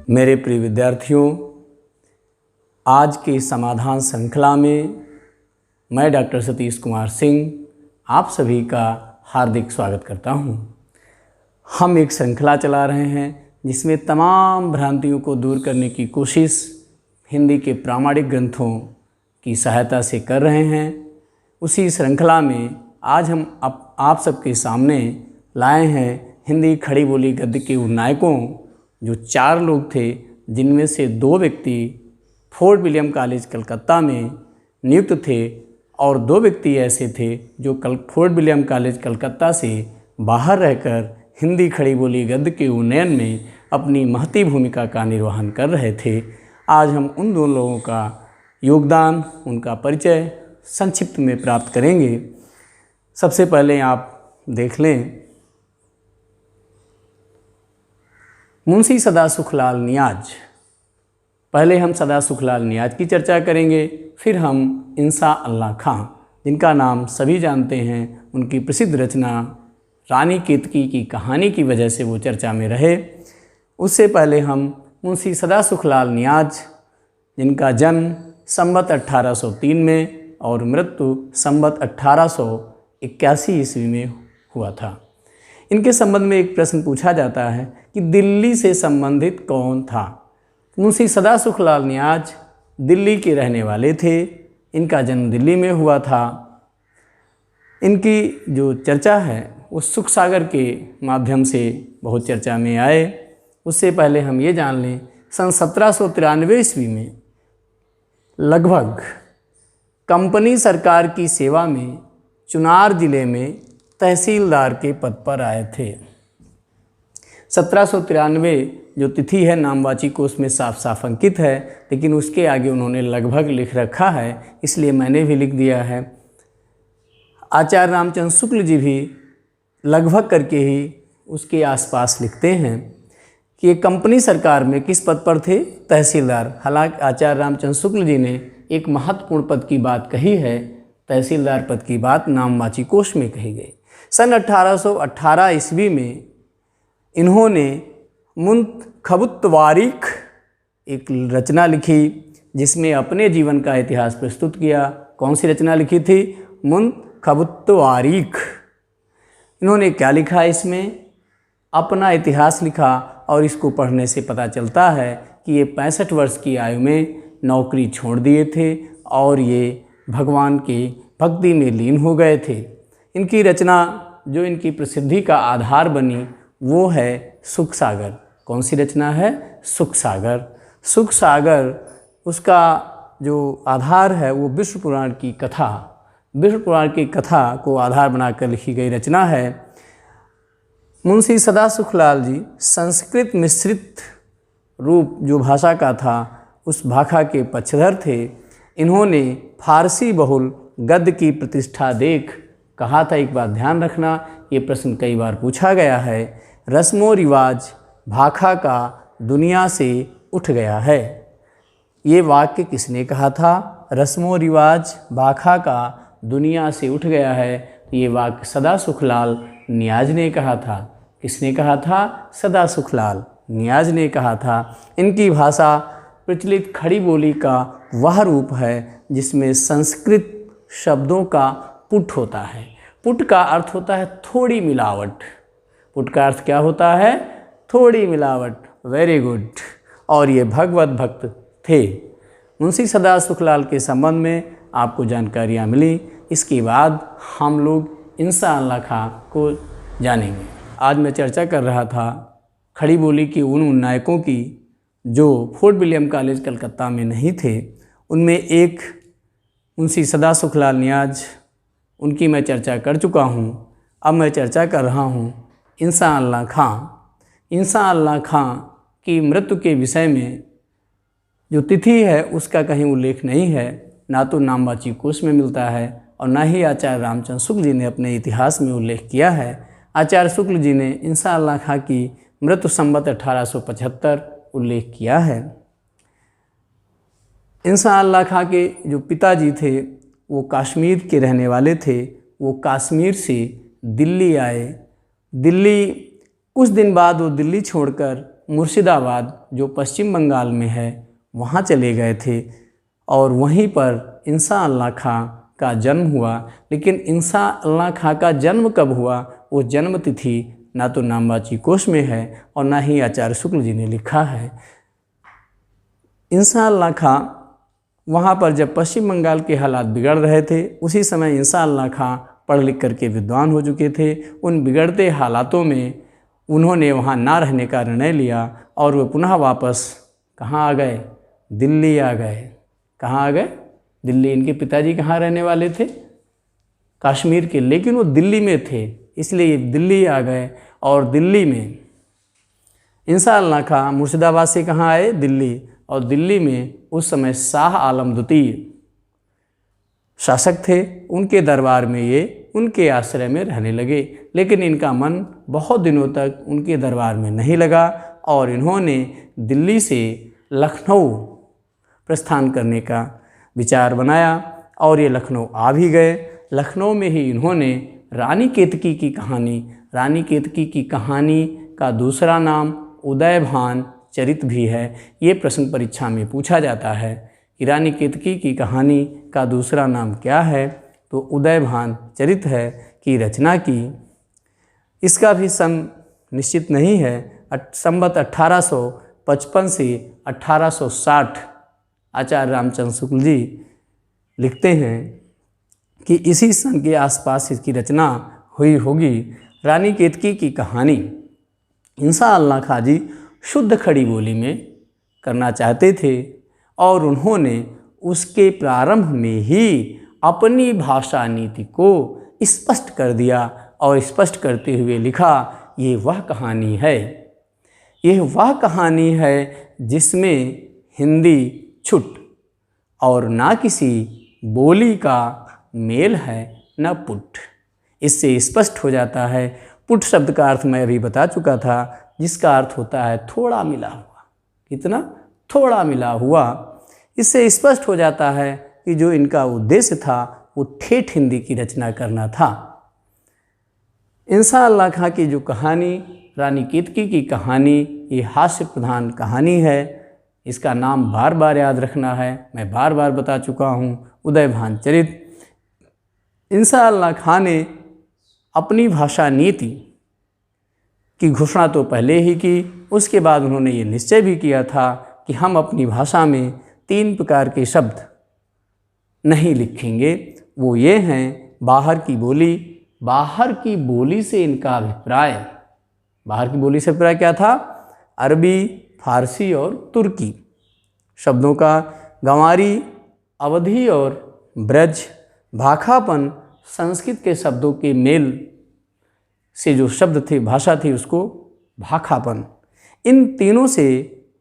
मेरे प्रिय विद्यार्थियों, आज की समाधान श्रृंखला में मैं डॉक्टर सतीश कुमार सिंह आप सभी का हार्दिक स्वागत करता हूं। हम एक श्रृंखला चला रहे हैं जिसमें तमाम भ्रांतियों को दूर करने की कोशिश हिंदी के प्रामाणिक ग्रंथों की सहायता से कर रहे हैं। उसी श्रृंखला में आज हम आप सबके सामने लाए हैं हिंदी खड़ी बोली गद्य के उन नायकों जो 4 लोग थे, जिनमें से 2 व्यक्ति फोर्ट विलियम कॉलेज कलकत्ता में नियुक्त थे और 2 व्यक्ति ऐसे थे जो फोर्ट विलियम कॉलेज कलकत्ता से बाहर रहकर हिंदी खड़ी बोली गद्य के उन्नयन में अपनी महती भूमिका का निर्वहन कर रहे थे। आज हम उन 2 लोगों का योगदान, उनका परिचय संक्षिप्त में प्राप्त करेंगे। सबसे पहले आप देख लें मुंशी सदा सुखलाल नियाज। पहले हम सदा सुखलाल नियाज की चर्चा करेंगे, फिर हम इंसा अल्लाह खां, जिनका नाम सभी जानते हैं। उनकी प्रसिद्ध रचना रानी केतकी की कहानी की वजह से वो चर्चा में रहे। उससे पहले हम मुंशी सदा सुखलाल नियाज, जिनका जन्म संवत 1803 में और मृत्यु संवत 1881 ईस्वी में हुआ था। इनके संबंध में एक प्रश्न पूछा जाता है कि दिल्ली से संबंधित कौन था। मुंशी सदा सुखलाल नियाज दिल्ली के रहने वाले थे। इनका जन्म दिल्ली में हुआ था। इनकी जो चर्चा है वो सुख सागर के माध्यम से बहुत चर्चा में आए। उससे पहले हम ये जान लें, सन 1793 ईस्वी में लगभग कंपनी सरकार की सेवा में चुनार जिले में तहसीलदार के पद पर आए थे। 1793 जो तिथि है नामवाची कोश में साफ साफ अंकित है, लेकिन उसके आगे उन्होंने लगभग लिख रखा है, इसलिए मैंने भी लिख दिया है। आचार्य रामचंद्र शुक्ल जी भी लगभग करके ही उसके आसपास लिखते हैं कि ये कंपनी सरकार में किस पद पर थे, तहसीलदार। हालांकि आचार्य रामचंद्र शुक्ल जी ने एक महत्वपूर्ण पद की बात कही है, तहसीलदार पद की बात नामवाची कोश में कही गई। सन 1818 ईस्वी में इन्होंने मुंतखबुत्वारीख एक रचना लिखी जिसमें अपने जीवन का इतिहास प्रस्तुत किया। कौन सी रचना लिखी थी? मुंतखबुत्वारीख। इन्होंने क्या लिखा? इसमें अपना इतिहास लिखा और इसको पढ़ने से पता चलता है कि ये 65 वर्ष की आयु में नौकरी छोड़ दिए थे और ये भगवान की भक्ति में लीन हो गए थे। इनकी रचना जो इनकी प्रसिद्धि का आधार बनी वो है सुख सागर। कौन सी रचना है? सुख सागर। सुख सागर, उसका जो आधार है वो विष्णु पुराण की कथा, विष्णु पुराण की कथा को आधार बनाकर लिखी गई रचना है। मुंशी सदा सुखलाल जी संस्कृत मिश्रित रूप जो भाषा का था उस भाषा के पक्षधर थे। इन्होंने फारसी बहुल गद्य की प्रतिष्ठा देख कहा था, एक बात ध्यान रखना, ये प्रश्न कई बार पूछा गया है, रस्मों रिवाज भाखा का दुनिया से उठ गया है। ये वाक्य किसने कहा था? रस्मों रिवाज भाखा का दुनिया से उठ गया है। ये वाक्य सदा सुखलाल नियाज ने कहा था। किसने कहा था? सदा सुखलाल नियाज ने कहा था। इनकी भाषा प्रचलित खड़ी बोली का वह रूप है जिसमें संस्कृत शब्दों का पुट होता है। पुट का अर्थ होता है थोड़ी मिलावट। पुट का अर्थ क्या होता है? थोड़ी मिलावट। Very good. और ये भगवत भक्त थे। मुंशी सदा सुखलाल के संबंध में आपको जानकारियाँ मिली। इसके बाद हम लोग इंसा अल्लाह खां को जानेंगे। आज मैं चर्चा कर रहा था खड़ी बोली की उन नायकों की जो फोर्ट विलियम कॉलेज कलकत्ता में नहीं थे। उनमें एक मुंशी सदा सुखलाल नियाज, उनकी मैं चर्चा कर चुका हूँ। अब मैं चर्चा कर रहा हूँ इंसा अल्लाह खां। इंसा अल्लाह खां की मृत्यु के विषय में जो तिथि है उसका कहीं उल्लेख नहीं है, ना तो नामवाची कोश में मिलता है और ना ही आचार्य रामचंद्र शुक्ल जी ने अपने इतिहास में उल्लेख किया है। आचार्य शुक्ल जी ने इंसा अल्लाह खां की मृत्यु संवत 1875 उल्लेख किया है। इंसा अल्लाह खां के जो पिताजी थे वो कश्मीर के रहने वाले थे वो कश्मीर से दिल्ली आए। दिल्ली कुछ दिन बाद वो दिल्ली छोड़कर मुर्शिदाबाद जो पश्चिम बंगाल में है वहाँ चले गए थे और वहीं पर इंसा अल्लाह खां का जन्म हुआ। लेकिन इंसा अल्लाह खां का जन्म कब हुआ वो जन्म तिथि ना तो नामवाची कोश में है और ना ही आचार्य शुक्ल जी ने लिखा है। इंसा अल्लाह खां वहाँ पर जब पश्चिम बंगाल के हालात बिगड़ रहे थे उसी समय इंसा अल्लाह खां पढ़ लिख करके विद्वान हो चुके थे। उन बिगड़ते हालातों में उन्होंने वहाँ ना रहने का निर्णय लिया और वो पुनः वापस कहाँ आ गए, दिल्ली आ गए। कहाँ आ गए, दिल्ली। इनके पिताजी कहाँ रहने वाले थे, कश्मीर के, लेकिन वो दिल्ली में थे इसलिए दिल्ली आ गए। और दिल्ली में इंसा अल्लाह खां मुर्शिदाबाद से कहाँ आए, दिल्ली। और दिल्ली में उस समय शाह आलम द्वितीय शासक थे, उनके दरबार में ये उनके आश्रय में रहने लगे। लेकिन इनका मन बहुत दिनों तक उनके दरबार में नहीं लगा और इन्होंने दिल्ली से लखनऊ प्रस्थान करने का विचार बनाया और ये लखनऊ आ भी गए। लखनऊ में ही इन्होंने रानी केतकी की कहानी, रानी केतकी की कहानी का दूसरा नाम उदयभान चरित भी है। ये प्रश्न परीक्षा में पूछा जाता है कि रानी केतकी की कहानी का दूसरा नाम क्या है, तो उदयभान चरित है की रचना की। इसका भी सन निश्चित नहीं है। संवत 1855 से 1860 आचार्य रामचंद्र शुक्ल जी लिखते हैं कि इसी सन के आसपास इसकी रचना हुई होगी। रानी केतकी की कहानी इंसा अल्लाह खां जी शुद्ध खड़ी बोली में करना चाहते थे और उन्होंने उसके प्रारंभ में ही अपनी भाषा नीति को स्पष्ट कर दिया और स्पष्ट करते हुए लिखा, ये वह कहानी है, यह वह कहानी है जिसमें हिंदी छुट और ना किसी बोली का मेल है न पुट। इससे स्पष्ट हो जाता है। पुट शब्द का अर्थ मैं अभी बता चुका था, जिसका अर्थ होता है थोड़ा मिला हुआ। कितना? थोड़ा मिला हुआ। इससे स्पष्ट हो जाता है कि जो इनका उद्देश्य था वो ठेठ हिंदी की रचना करना था। इंसा अल्लाह खां की जो कहानी रानी केतकी की कहानी, ये हास्य प्रधान कहानी है। इसका नाम बार बार याद रखना है, मैं बार बार बता चुका हूँ, उदयभान चरित। इंसा अल्लाह खां ने अपनी भाषा नीति की घोषणा तो पहले ही की, उसके बाद उन्होंने ये निश्चय भी किया था कि हम अपनी भाषा में 3 प्रकार के शब्द नहीं लिखेंगे। वो ये हैं बाहर की बोली। बाहर की बोली से इनका अभिप्राय, बाहर की बोली से अभिप्राय क्या था? अरबी, फारसी और तुर्की शब्दों का। गंवारी, अवधी और ब्रज। भाखापन, संस्कृत के शब्दों के मेल से जो शब्द थे, भाषा थी, उसको भाखापन। इन तीनों से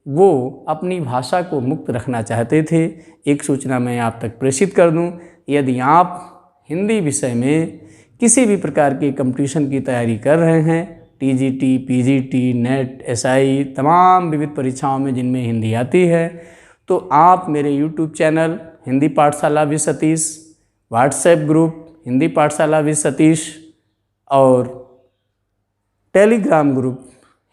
वो अपनी भाषा को मुक्त रखना चाहते थे। एक सूचना मैं आप तक प्रेषित कर दूं, यदि आप हिंदी विषय में किसी भी प्रकार के कंपटीशन की तैयारी कर रहे हैं, टीजीटी, पीजीटी, नेट, एसआई, तमाम विविध परीक्षाओं में जिनमें हिंदी आती है, तो आप मेरे यूट्यूब चैनल हिंदी पाठशाला with Satish, WhatsApp group Hindi पाठशाला विद सतीश और टेलीग्राम ग्रुप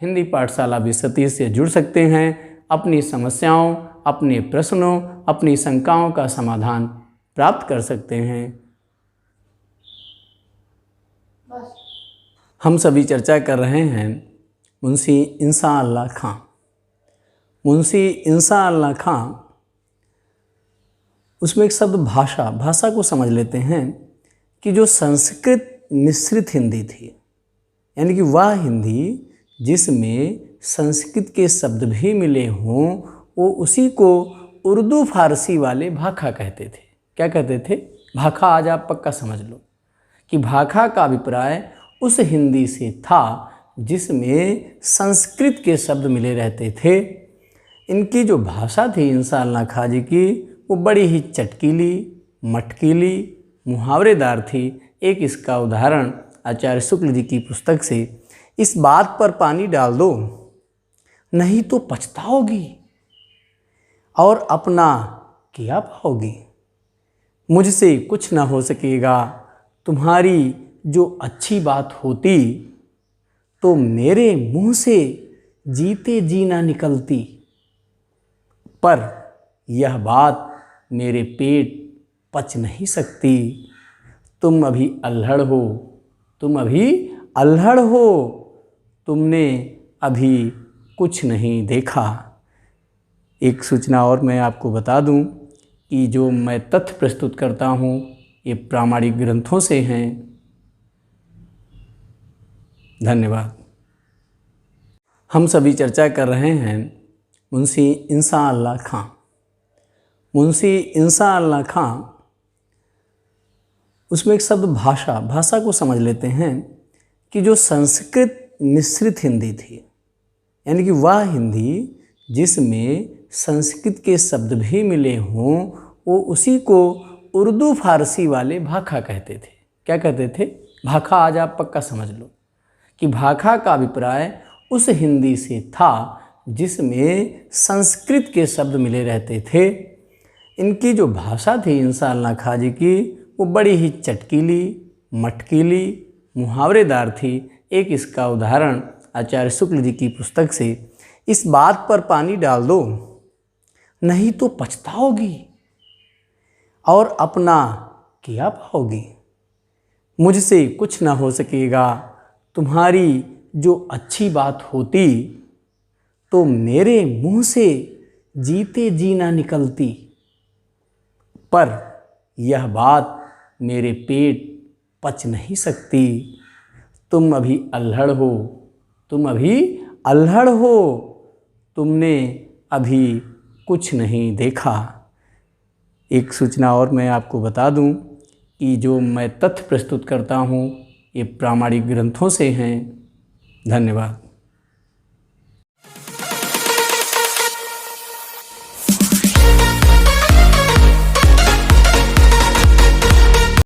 हिंदी पाठशाला विद सतीश से जुड़ सकते हैं। अपनी समस्याओं, अपने प्रश्नों, अपनी शंकाओं का समाधान प्राप्त कर सकते हैं। हम सभी चर्चा कर रहे हैं मुंशी इंसा अल्लाह खां। मुंशी इंसा अल्लाह खां, उसमें एक शब्द भाषा, भाषा को समझ लेते हैं कि जो संस्कृत मिश्रित हिंदी थी, यानी कि वह हिंदी जिसमें संस्कृत के शब्द भी मिले हों, वो उसी को उर्दू फारसी वाले भाखा कहते थे। क्या कहते थे? भाखा। आज आप पक्का समझ लो कि भाखा का अभिप्राय उस हिंदी से था जिसमें संस्कृत के शब्द मिले रहते थे। इनकी जो भाषा थी इंसा अल्लाह खां जी की, वो बड़ी ही चटकीली, मटकीली, मुहावरेदार थी। एक इसका उदाहरण आचार्य शुक्ल जी की पुस्तक से, इस बात पर पानी डाल दो नहीं तो पछताओगी और अपना किया पाओगी, मुझसे कुछ ना हो सकेगा, तुम्हारी जो अच्छी बात होती तो मेरे मुंह से जीते जी ना निकलती, पर यह बात मेरे पेट पच नहीं सकती। तुम अभी अल्हड़ हो, तुम अभी अल्हड़ हो, तुमने अभी कुछ नहीं देखा। एक सूचना और मैं आपको बता दूं कि जो मैं तथ्य प्रस्तुत करता हूं ये प्रामाणिक ग्रंथों से हैं। धन्यवाद। हम सभी चर्चा कर रहे हैं मुंशी इंसान अल्लाह खां। मुंशी इंसान अल्लाह खां, उसमें एक शब्द भाषा को समझ लेते हैं कि जो संस्कृत मिश्रित हिंदी थी, यानी कि वह हिंदी जिसमें संस्कृत के शब्द भी मिले हों, वो उसी को उर्दू फारसी वाले भाखा कहते थे। क्या कहते थे? भाखा। आज आप पक्का समझ लो कि भाखा का अभिप्राय उस हिंदी से था जिसमें संस्कृत के शब्द मिले रहते थे। इनकी जो भाषा थी इंसान अल्लाह खां जी की, वो बड़ी ही चटकीली, मटकीली, मुहावरेदार थी। एक इसका उदाहरण आचार्य शुक्ल जी की पुस्तक से, इस बात पर पानी डाल दो नहीं तो पछताओगी और अपना किया पाओगी। मुझसे कुछ ना हो सकेगा, तुम्हारी जो अच्छी बात होती तो मेरे मुंह से जीते जी ना निकलती, पर यह बात मेरे पेट पच नहीं सकती। तुम अभी अल्हड़ हो, तुम अभी अल्हड़ हो, तुमने अभी कुछ नहीं देखा। एक सूचना और मैं आपको बता दूं कि जो मैं तथ्य प्रस्तुत करता हूं ये प्रामाणिक ग्रंथों से हैं। धन्यवाद।